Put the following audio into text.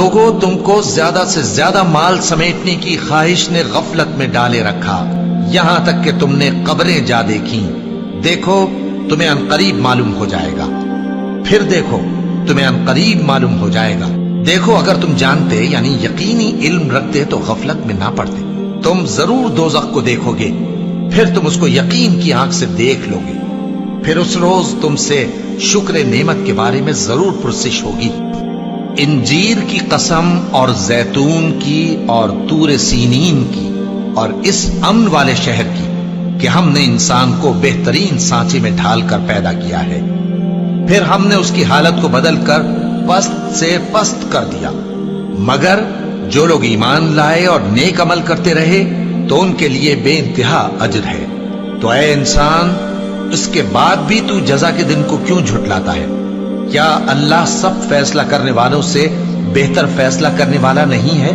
لوگوں، تم کو زیادہ سے زیادہ مال سمیٹنے کی خواہش نے غفلت میں ڈالے رکھا، یہاں تک کہ تم نے قبریں جا دیکھیں۔ دیکھو تمہیں عنقریب معلوم ہو جائے گا، پھر دیکھو تمہیں عنقریب معلوم ہو جائے گا۔ دیکھو اگر تم جانتے یعنی یقینی علم رکھتے تو غفلت میں نہ پڑتے۔ تم ضرور دوزخ کو دیکھو گے، پھر تم اس کو یقین کی آنکھ سے دیکھ لو گے، پھر اس روز تم سے شکر نعمت کے بارے میں ضرور پرسش ہوگی۔ انجیر کی قسم اور زیتون کی اور طور سینین کی اور اس امن والے شہر کی کہ ہم نے انسان کو بہترین سانچے میں ڈھال کر پیدا کیا ہے، پھر ہم نے اس کی حالت کو بدل کر پست سے پست کر دیا، مگر جو لوگ ایمان لائے اور نیک عمل کرتے رہے تو ان کے لیے بے انتہا اجر ہے۔ تو اے انسان، اس کے بعد بھی تو جزا کے دن کو کیوں جھٹلاتا ہے؟ کیا اللہ سب فیصلہ کرنے والوں سے بہتر فیصلہ کرنے والا نہیں ہے؟